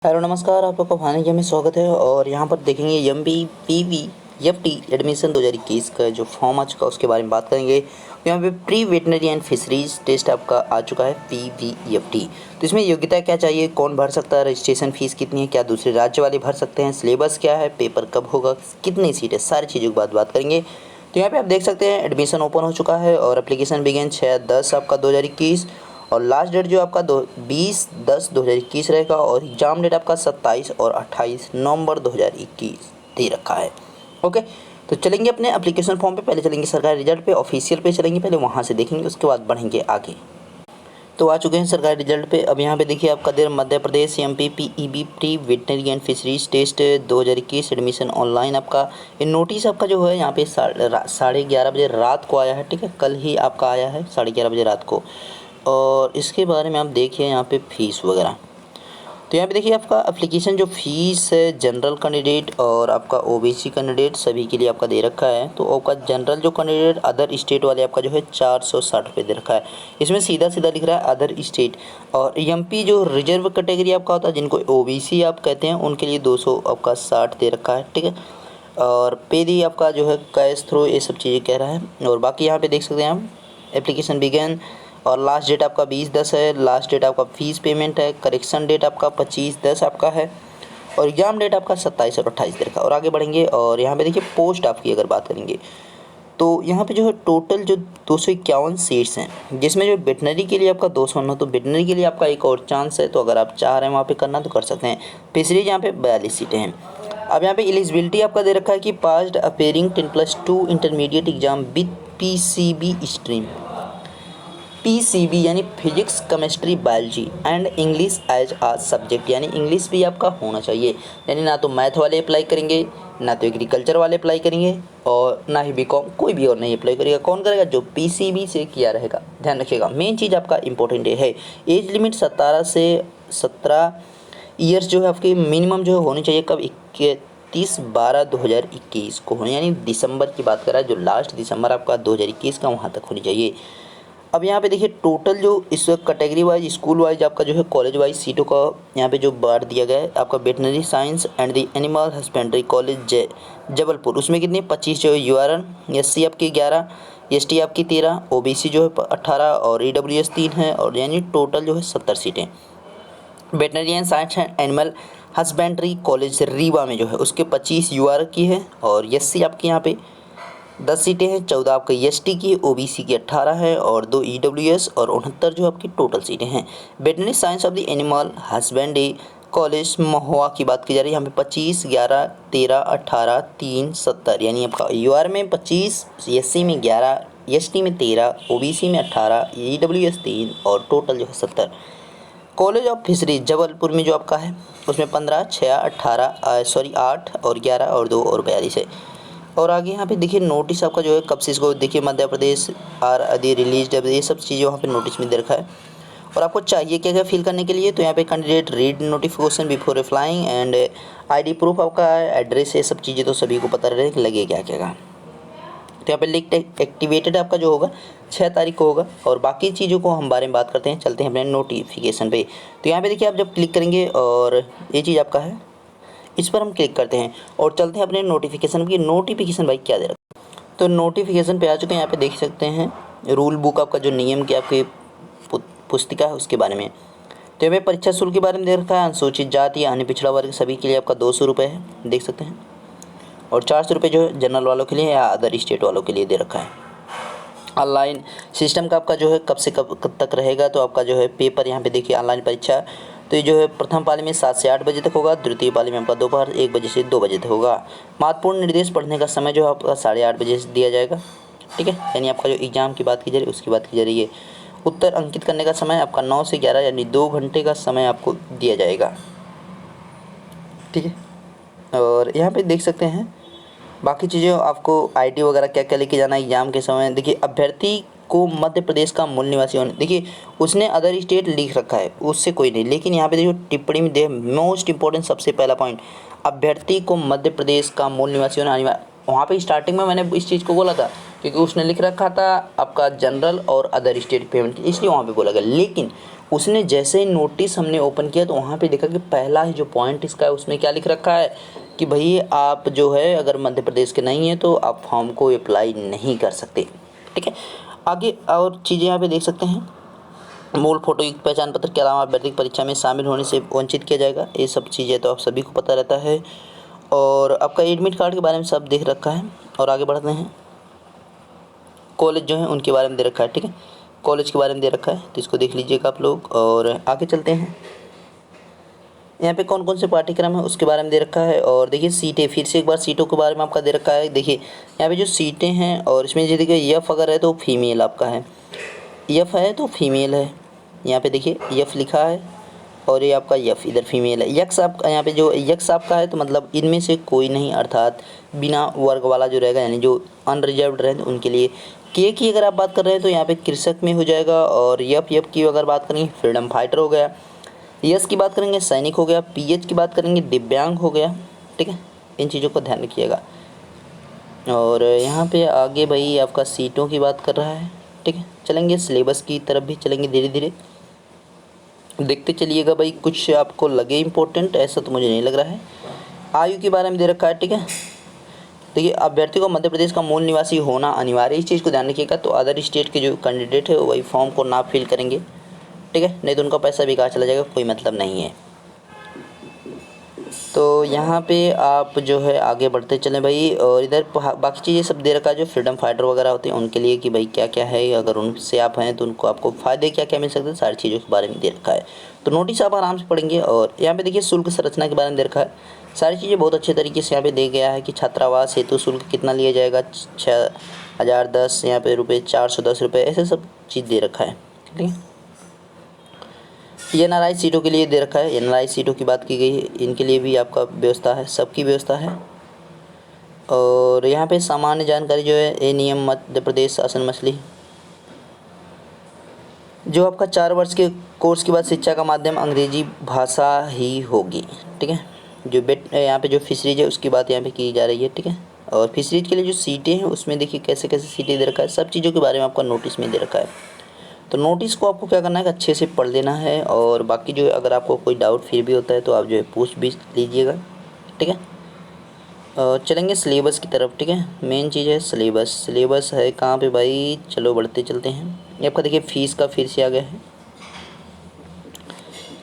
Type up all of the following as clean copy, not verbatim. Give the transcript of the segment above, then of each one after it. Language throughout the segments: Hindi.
हेलो नमस्कार, आप लोग का भाने में स्वागत है। और यहाँ पर देखेंगे MBPVFT एडमिशन 2021 का जो फॉर्म आ चुका है उसके बारे में बात करेंगे। यहाँ पे pre veterinary and fisheries test आपका आ चुका है PVFT। तो इसमें योग्यता क्या चाहिए, कौन भर सकता है, रजिस्ट्रेशन फ़ीस कितनी है, क्या दूसरे राज्य वाले भर सकते हैं, सिलेबस क्या है, पेपर कब होगा, कितनी सीट है, सारी चीज़ों की बात करेंगे। तो यहाँ पर आप देख सकते हैं एडमिशन ओपन हो चुका है और एप्लीकेशन बिगेन 6/10 आपका 2021 और लास्ट डेट जो आपका 20/10/2021 रहेगा और एग्ज़ाम डेट आपका 27 और 28 नवंबर 2021 दे रखा है। ओके, तो चलेंगे अपने एप्लीकेशन फॉर्म पे। पहले चलेंगे सरकारी रिजल्ट पे, ऑफिशियल पे चलेंगे, पहले वहाँ से देखेंगे, उसके बाद बढ़ेंगे आगे। तो आ चुके हैं सरकारी रिजल्ट पे। अब यहाँ पे देखिए आपका the Madhya Pradesh MPPEB pre veterinary and fisheries test 2021 admission online आपका ये नोटिस आपका जो है यहाँ पे 11:30 बजे रात को आया है। ठीक है, कल ही आपका आया है 11:30 बजे रात को। और इसके बारे में आप देखिए यहाँ पे फ़ीस वगैरह। तो यहाँ पे देखिए आपका एप्लीकेशन जो फ़ीस है जनरल कैंडिडेट और आपका OBC कैंडिडेट सभी के लिए आपका दे रखा है। तो आपका जनरल जो कैंडिडेट अदर स्टेट वाले आपका जो है 460 रुपये दे रखा है। इसमें सीधा सीधा लिख रहा है अदर स्टेट। और MP जो रिजर्व कैटेगरी आपका होता है, जिनको OBC आप कहते हैं, उनके लिए 200 आपका 60 दे रखा है। ठीक है, और पे दी आपका जो है कैश थ्रू ये सब चीज़ें कह रहा है। और बाकी यहाँ पर देख सकते हैं हम एप्लीकेशन बिगेन और लास्ट डेट आपका 20/10 है। लास्ट डेट आपका फ़ीस पेमेंट है। करेक्शन डेट आपका 25/10 आपका है और एग्ज़ाम डेट आपका 27 और 28 दिन का। और आगे बढ़ेंगे और यहाँ पे देखिए पोस्ट आपकी अगर बात करेंगे तो यहाँ पे जो है टोटल जो 251 सीट्स हैं, जिसमें जो वेटनरी के लिए आपका 209। तो वेटनरी के लिए आपका एक और चांस है, तो अगर आप चाह रहे हैं वहाँ पे करना तो कर सकते हैं। फिशरीज यहाँ पे 42 सीटें हैं। अब यहाँ पे एलिजिबिलिटी आपका दे रखा है कि passed appearing 10+2 intermediate exam with PCB stream, PCB यानी physics chemistry biology and English as a subject, यानी इंग्लिश भी आपका होना चाहिए। यानी ना तो मैथ वाले अप्लाई करेंगे, ना तो एग्रीकल्चर वाले अप्लाई करेंगे और ना ही BCom, कोई भी और नहीं अप्लाई करेगा। कौन करेगा? जो PCB से किया रहेगा। ध्यान रखिएगा, मेन चीज़ आपका इंपॉर्टेंट है एज लिमिट 17 से 17 ईयर्स जो है आपकी मिनिमम जो है होनी चाहिए। कब? 31/12/2021 को होनी, यानी दिसंबर की बात कर रहा है, जो लास्ट दिसंबर आपका 2021 का वहाँ तक होनी चाहिए। अब यहाँ पे देखिए टोटल जो इस कैटेगरी वाइज स्कूल वाइज आपका जो है कॉलेज वाइज सीटों का यहाँ पे जो बांट दिया गया है आपका veterinary science and the animal husbandry college Jabalpur, उसमें कितनी 25 जो है URN, SC आपकी 11, ST आपकी 13, OBC जो है 18 और EWS 3 है, और यानी टोटल जो है 70 सीटें। Veterinary and science and animal husbandry college Rewa में जो है उसके 25 UR की है और SC आपकी यहाँ पे 10 सीटें हैं। 14 आपका ST की, OBC की 18 है और 2 EWS और 69 जो आपकी टोटल सीटें हैं। Veterinary science of the animal husbandry college Mahua की बात की जा रही है। यहाँ पे 25, 11, 13, 18, 3, 70, यानी आपका UR में 25, SC में 11, ST में 13, OBC में 18, EWS 3 और टोटल जो है 70। कॉलेज ऑफ फिशरीज जबलपुर में जो आपका है उसमें 15, 6, 8 और 11 और 2 और 42 है। और आगे यहाँ पे देखिए नोटिस आपका जो है कब से इसको देखिए मध्य प्रदेश आर आदि रिलीज, ये सब चीज़ें वहाँ पे नोटिस में दे रखा है। और आपको चाहिए क्या क्या फिल करने के लिए, तो यहाँ पे candidate read notification before applying and ID proof आपका एड्रेस, ये सब चीज़ें तो सभी को पता रहे लगे क्या क्या। तो यहाँ पे लिंक एक्टिवेटेड आपका जो होगा 6 तारीख को होगा। और बाकी चीज़ों को हम बारे में बात करते हैं, चलते हैं अपने नोटिफिकेशन पे। तो यहाँ पे देखिए आप जब क्लिक करेंगे और ये चीज़ आपका है, इस पर हम क्लिक करते हैं और चलते हैं अपने नोटिफिकेशन की। नोटिफिकेशन भाई क्या दे रहा है, तो नोटिफिकेशन पे आ चुके हैं। यहाँ पे देख सकते हैं रूल बुक आपका जो नियम की आपकी पुस्तिका है उसके बारे में। तो यहाँ पे परीक्षा शुल्क के बारे में दे रखा है। अनुसूचित जाति या अन्य पिछड़ा वर्ग सभी के लिए आपका 200 रुपये है, देख सकते हैं। और 400 रुपये जो है जनरल वालों के लिए या अदर स्टेट वालों के लिए दे रखा है। ऑनलाइन सिस्टम का आपका जो है कब से कब तक रहेगा, तो आपका जो है पेपर यहाँ पे देखिए ऑनलाइन परीक्षा, तो ये जो है प्रथम पाली में 7 से 8 बजे तक होगा, द्वितीय पाली में आपका दोपहर 1 बजे से 2 बजे तक होगा। महत्वपूर्ण निर्देश पढ़ने का समय जो है आपका 8:30 बजे से दिया जाएगा। ठीक है, यानी आपका जो एग्ज़ाम की बात की जा रही है उसकी बात की जा रही है। उत्तर अंकित करने का समय आपका 9 से 11 यानी 2 घंटे का समय आपको दिया जाएगा। ठीक है, और यहाँ पर देख सकते हैं बाकी चीज़ें आपको ID वगैरह क्या क्या लेके जाना है एग्ज़ाम के समय। देखिए अभ्यर्थी को मध्य प्रदेश का मूल निवासी होने, देखिए उसने अदर स्टेट लिख रखा है, उससे कोई नहीं, लेकिन यहाँ पे देखिए टिप्पणी में दे मोस्ट इंपॉर्टेंट सबसे पहला पॉइंट, अभ्यर्थी को मध्य प्रदेश का मूल निवासी होना अनिवार्य। वहाँ पे स्टार्टिंग में मैंने इस चीज़ को बोला था क्योंकि उसने लिख रखा था आपका जनरल और अदर स्टेट पेमेंट, इसलिए वहाँ पे बोला गया। लेकिन उसने जैसे ही नोटिस हमने ओपन किया तो वहाँ पे देखा कि पहला ही जो पॉइंट इसका है उसमें क्या लिख रखा है कि भाई आप जो है अगर मध्य प्रदेश के नहीं हैं तो आप फॉर्म को अप्लाई नहीं कर सकते। ठीक है, आगे और चीज़ें यहाँ पे देख सकते हैं। मूल फोटोयुक्त पहचान पत्र के अलावा अभ्यर्थी की परीक्षा में शामिल होने से वंचित किया जाएगा। ये सब चीज़ें तो आप सभी को पता रहता है। और आपका एडमिट कार्ड के बारे में सब देख रखा है। और आगे बढ़ते हैं, कॉलेज जो है उनके बारे में दे रखा है। ठीक है, कॉलेज के बारे में दे रखा है तो इसको देख लीजिएगा आप लोग। और आगे चलते हैं, यहाँ पे कौन कौन से पाठ्यक्रम है उसके बारे में दे रखा है। और देखिए सीटें, फिर से एक बार सीटों के बारे में आपका दे रखा है। देखिए यहाँ पे जो सीटें हैं और इसमें जो देखिए यफ अगर है तो फीमेल आपका है, यफ है तो फीमेल है। यहाँ पे देखिए यफ लिखा है और ये आपका यफ इधर फीमेल है। यक्स आपका यहाँ पे जो यक्स आपका है तो मतलब इनमें से कोई नहीं, अर्थात बिना वर्ग वाला जो रहेगा यानी जो अनरिजर्व्ड रहे उनके लिए। के की अगर आप बात कर रहे हैं तो यहाँ पे कृषक में हो जाएगा। और यफ यफ की अगर बात करेंगे फ्रीडम फाइटर हो गया। यस की बात करेंगे सैनिक हो गया। पीएच की बात करेंगे दिव्यांग हो गया। ठीक है, इन चीज़ों को ध्यान रखिएगा। और यहाँ पे आगे भाई आपका सीटों की बात कर रहा है। ठीक है, चलेंगे सिलेबस की तरफ भी चलेंगे धीरे धीरे, देखते चलिएगा भाई। कुछ आपको लगे इम्पोर्टेंट ऐसा तो मुझे नहीं लग रहा है। आयु के बारे में दे रखा है। ठीक है, देखिए अभ्यर्थी को मध्य प्रदेश का मूल निवासी होना अनिवार्य, इस चीज़ को ध्यान रखिएगा। तो अदर स्टेट के जो कैंडिडेट है वही फॉर्म को ना फिल करेंगे। ठीक है, नहीं तो उनका पैसा बेकार चला जाएगा, कोई मतलब नहीं है। तो यहाँ पे आप जो है आगे बढ़ते चलें भाई। और इधर बाकी चीज़ें सब दे रखा है जो फ्रीडम फाइटर वगैरह होते हैं उनके लिए कि भाई क्या क्या है, अगर उनसे आप हैं तो उनको आपको फ़ायदे क्या क्या मिल सकते हैं, सारी चीज़ों के बारे में दे रखा है। तो नोटिस आप आराम से पढ़ेंगे। और यहाँ पे देखिए शुल्क संरचना के बारे में दे रखा है, सारी चीज़ें बहुत अच्छे तरीके से यहाँ पे दे गया है कि छात्रावास हेतु शुल्क कितना लिया जाएगा, 6,010 यहाँ पे रुपये, 410 रुपये, ऐसे सब चीज़ दे रखा है। ठीक है, एनआरआई सीटों के लिए दे रखा है, एनआरआई सीटों की बात की गई है, इनके लिए भी आपका व्यवस्था है, सबकी व्यवस्था है। और यहाँ पे सामान्य जानकारी जो है, ये नियम मध्य प्रदेश शासन मछली जो आपका 4 वर्ष के कोर्स के बाद शिक्षा का माध्यम अंग्रेजी भाषा ही होगी। ठीक है, जो यहाँ पे जो फिशरीज है उसकी बात यहाँ पे की जा रही है। ठीक है, और फिशरीज के लिए जो सीटें हैं उसमें देखिए कैसे कैसे सीटें दे रखा है, सब चीज़ों के बारे में आपका नोटिस में दे रखा है। तो नोटिस को आपको क्या करना है, अच्छे से पढ़ लेना है। और बाकी जो है अगर आपको कोई डाउट फिर भी होता है तो आप जो है पूछ भी लीजिएगा। ठीक है, चलेंगे सिलेबस की तरफ। ठीक है, मेन चीज़ है सिलेबस। सिलेबस है कहाँ पे भाई, चलो बढ़ते चलते हैं। ये आपका देखिए फ़ीस का फिर से आ गया है,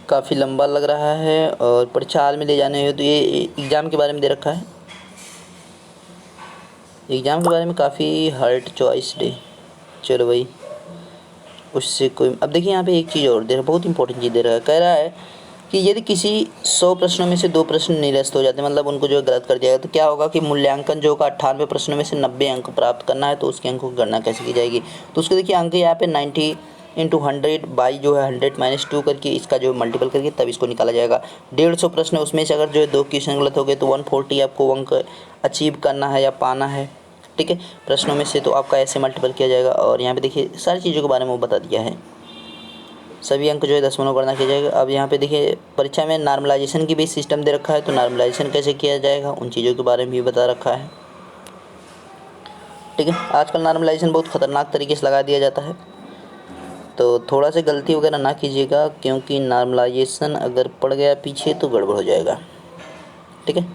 काफ़ी लंबा लग रहा है। और परीक्षा हाल में ले जाने हो तो ये एग्ज़ाम के बारे में दे रखा है, एग्ज़ाम के बारे में काफ़ी हार्ड चॉइस डे। चलो भाई उससे कोई, अब देखिए यहाँ पे एक चीज़ और दे रहा है, बहुत इंपॉर्टेंट चीज़ दे रहा है। कह रहा है कि यदि किसी 100 प्रश्नों में से 2 प्रश्न निरस्त हो जाते हैं, मतलब उनको जो है गलत कर दिया गया, तो क्या होगा कि मूल्यांकन जो होगा 98 प्रश्नों में से 90 अंक प्राप्त करना है, तो उसके अंकों की गणना कैसे की जाएगी। तो उसके देखिए अंक यहाँ पे 90 × 100 बाई जो है 100 - 2 करके इसका जो मल्टीपल करके तब इसको निकाला जाएगा। 150 प्रश्न उसमें से अगर जो है 2 क्वेश्चन गलत हो गए तो 140 आपको अंक अचीव करना है या पाना है। ठीक है, प्रश्नों में से तो आपका ऐसे मल्टीपल किया जाएगा। और यहाँ पे देखिए सारी चीज़ों के बारे में वो बता दिया है, सभी अंक जो है दशमलव गणना किया जाएगा। अब यहाँ पे देखिए परीक्षा में नॉर्मलाइजेशन की भी सिस्टम दे रखा है, तो नॉर्मलाइजेशन कैसे किया जाएगा उन चीज़ों के बारे में भी बता रखा है। ठीक है, आजकल नॉर्मलाइजेशन बहुत ख़तरनाक तरीके से लगा दिया जाता है, तो थोड़ा सा गलती वगैरह ना कीजिएगा, क्योंकि नॉर्मलाइजेशन अगर पड़ गया पीछे तो गड़बड़ हो जाएगा। ठीक है,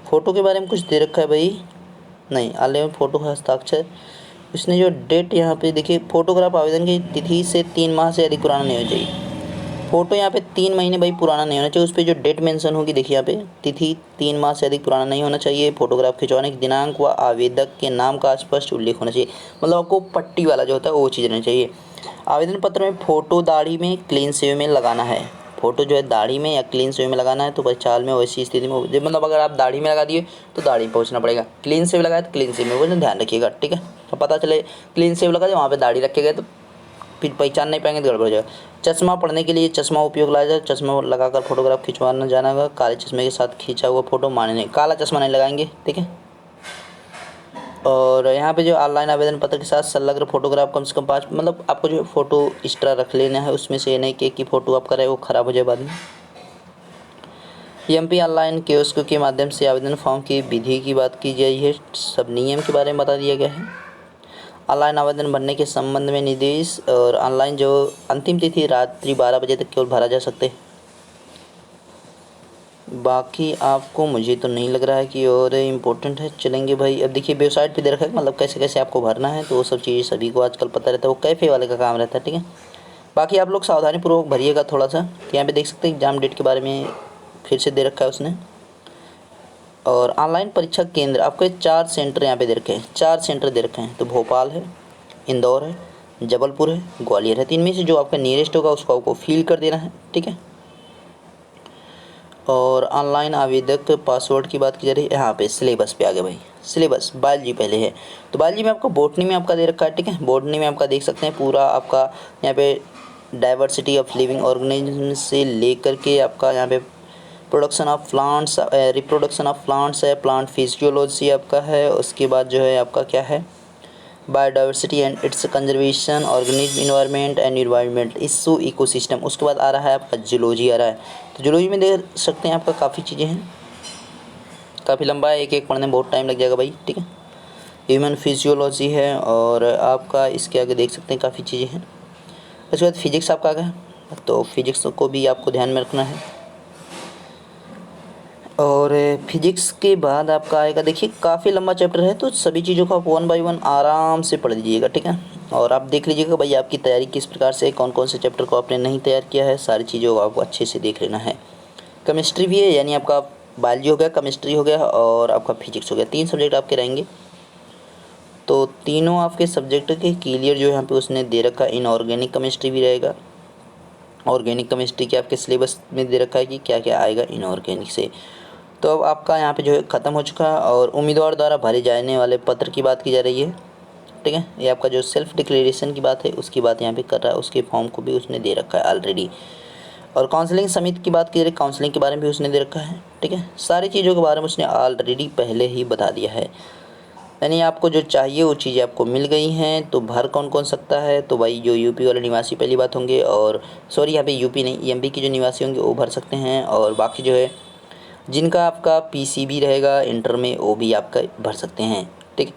फ़ोटो के बारे में कुछ दे रखा है भाई, नहीं आले में फ़ोटो का हस्ताक्षर, उसने जो डेट यहाँ पे देखिए, फ़ोटोग्राफ आवेदन की तिथि से 3 माह से अधिक पुराना नहीं होना चाहिए। फ़ोटो यहाँ पे 3 महीने भाई पुराना नहीं होना चाहिए, उस पर जो डेट मेंशन होगी देखिए यहाँ पे तिथि 3 माह से अधिक पुराना नहीं होना चाहिए। फ़ोटोग्राफ खिंचवाने की दिनांक व आवेदक के नाम का स्पष्ट उल्लेख होना चाहिए, मतलब आपको पट्टी वाला जो होता है वो चीज़ रहनी चाहिए। आवेदन पत्र में फ़ोटो दाढ़ी में क्लीन शेव में लगाना है, फ़ोटो जो है दाढ़ी में या क्लीन शेव में लगाना है। तो परीक्षा हाल में वैसी स्थिति में जब मतलब अगर आप दाढ़ी में लगा दिए तो दाढ़ी में पहुँचना पड़ेगा, क्लीन शेव लगाए तो क्लीन शेव में, वो ध्यान रखिएगा। ठीक है, तो पता चले क्लीन शेव लगा दिए वहाँ पे दाढ़ी रखे गए तो फिर पहचान नहीं पाएंगे तो गड़बड़ हो जाएगा। चश्मा पढ़ने के लिए चश्मा उपयोग लाया जाए, चश्मा लगाकर फोटोग्राफ खिंचवाना जाना होगा। काले चश्मे के साथ खींचा हुआ फोटो माने नहीं, काला चश्मा नहीं लगाएंगे। ठीक है, और यहाँ पे जो ऑनलाइन आवेदन पत्र के साथ संलग्न फोटोग्राफ कम से कम 5, मतलब आपको जो फ़ोटो एक्स्ट्रा रख लेना है, उसमें से ये नहीं कि एक ही फ़ोटो आप करें वो ख़राब हो जाए बाद में। एमपी ऑनलाइन कियोस्क के माध्यम से आवेदन फॉर्म की विधि की बात की गई है, सब नियम के बारे में बता दिया गया है। ऑनलाइन आवेदन भरने के संबंध में निर्देश और ऑनलाइन जो अंतिम तिथि रात्रि 12 बजे तक केवल भरा जा सकते हैं। बाकी आपको मुझे तो नहीं लग रहा है कि और इम्पोर्टेंट है। चलेंगे भाई, अब देखिए वेबसाइट पे दे रखा है मतलब कैसे कैसे आपको भरना है, तो वो सब चीज़ें सभी को आजकल पता रहता है, वो कैफ़े वाले का काम रहता है, ठीक है। बाकी आप लोग सावधानीपूर्वक भरिएगा थोड़ा सा। यहाँ पे देख सकते हैं एग्ज़ाम डेट के बारे में फिर से दे रखा है उसने। और ऑनलाइन परीक्षा केंद्र आपको 4 सेंटर यहाँ पे दे रखे हैं, 4 सेंटर दे रखे हैं। तो भोपाल है, इंदौर है, जबलपुर है, ग्वालियर है। 3 में से जो आपका नियरेस्ट होगा उसको आपको फिल कर देना है, ठीक है। और ऑनलाइन आवेदक पासवर्ड की बात की जा रही है। यहाँ पे सिलेबस पे आ गए भाई, सिलेबस बायोलॉजी पहले है, तो बायोलॉजी में आपका बॉटनी में आपका दे रखा है, ठीक है। बॉटनी में आपका देख सकते हैं पूरा आपका यहाँ पे डाइवर्सिटी ऑफ लिविंग ऑर्गेनिज्म से लेकर के आपका यहाँ पे production of plants, reproduction of plants है, प्लांट फिजियोलॉजी आपका है। उसके बाद जो है आपका क्या है, biodiversity and it's conservation, organism environment and environment issue ecosystem. उसके बाद आ रहा है आपका जूलॉजी आ रहा है। तो जूलॉजी में देख सकते हैं आपका काफ़ी चीज़ें हैं, काफ़ी लंबा है, एक एक पढ़ने में बहुत टाइम लग जाएगा भाई, ठीक है। ह्यूमन फिजियोलॉजी है और आपका इसके आगे देख सकते हैं काफ़ी चीज़ें हैं। उसके बाद फिजिक्स आपका आ गया, तो फिजिक्स को भी आपको ध्यान में रखना है। और फिजिक्स के बाद आपका आएगा, देखिए काफ़ी लंबा चैप्टर है, तो सभी चीज़ों को आप 1 बाय 1 आराम से पढ़ लीजिएगा, ठीक है। और आप देख लीजिएगा भाई आपकी तैयारी किस प्रकार से, कौन कौन से चैप्टर को आपने नहीं तैयार किया है, सारी चीज़ों को आपको अच्छे से देख लेना है। केमिस्ट्री भी है, यानी आपका बायोलॉजी हो गया, केमिस्ट्री हो गया और आपका फिजिक्स हो गया, 3 सब्जेक्ट आपके रहेंगे। तो तीनों आपके सब्जेक्ट के क्लियर जो यहाँ पे उसने दे रखा है। इनऑर्गेनिक केमिस्ट्री भी रहेगा, ऑर्गेनिक केमिस्ट्री के आपके सिलेबस में दे रखा है कि क्या क्या आएगा इनऑर्गेनिक से। तो अब आपका यहाँ पे जो है ख़त्म हो चुका है। और उम्मीदवार द्वारा भरे जाने वाले पत्र की बात की जा रही है, ठीक है। ये आपका जो सेल्फ डिक्लेरेशन की बात है उसकी बात यहाँ पे कर रहा है, उसके फॉर्म को भी उसने दे रखा है ऑलरेडी। और काउंसलिंग समिति की बात की जा रही है, काउंसलिंग के बारे में भी उसने दे रखा है, ठीक है। सारी चीज़ों के बारे में उसने ऑलरेडी पहले ही बता दिया है, यानी आपको जो चाहिए वो चीज़ें आपको मिल गई हैं। तो भर कौन कौन सकता है, तो भाई जो यूपी वाले निवासी पहली बात होंगे, और सॉरी यहाँ पे यूपी नहीं एमपी के जो निवासी होंगे वो भर सकते हैं। और बाकी जो है जिनका आपका पीसीबी रहेगा इंटर में वो भी आपका भर सकते हैं, ठीक।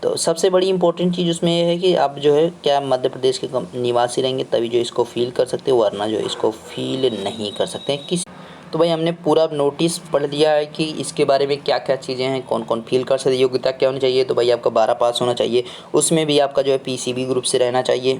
तो सबसे बड़ी इंपॉर्टेंट चीज़ उसमें ये है कि आप जो है क्या मध्य प्रदेश के निवासी रहेंगे तभी जो इसको फील कर सकते हो, वरना जो इसको फील नहीं कर सकते हैं किस। तो भाई हमने पूरा नोटिस पढ़ लिया है कि इसके बारे में क्या क्या चीज़ें हैं, कौन कौन फील कर सकते, योग्यता क्या होनी चाहिए। तो भाई आपका 12 पास होना चाहिए, उसमें भी आपका जो है पीसीबी ग्रुप से रहना चाहिए।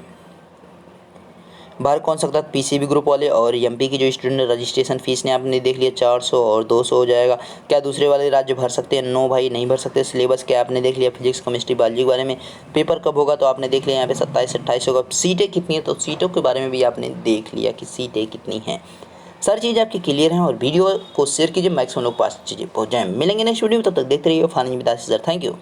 बाहर कौन सकता है, पीसीबी ग्रुप वाले। और एमपी की जो स्टूडेंट रजिस्ट्रेशन फीस ने आपने देख लिया 400 और 200 हो जाएगा। क्या दूसरे वाले राज्य भर सकते हैं, नो भाई नहीं भर सकते। सिलेबस क्या आपने देख लिया, फिजिक्स केमिस्ट्री बायोलॉजी के बारे में। पेपर कब होगा तो आपने देख लिया यहाँ पे 27-28 होगा। सीटें कितनी है तो सीटों के बारे में भी आपने देख लिया कि सीटें कितनी हैं। सारी चीज़ आपकी क्लियर हैं। और वीडियो को शेयर कीजिए, मैक्सिमम लोग पास चीज़ें पहुँच जाएँ। मिलेंगे नेक्स्ट वीडियो में, तब तक देखते रहिए फानी विदास सर, थैंक यू।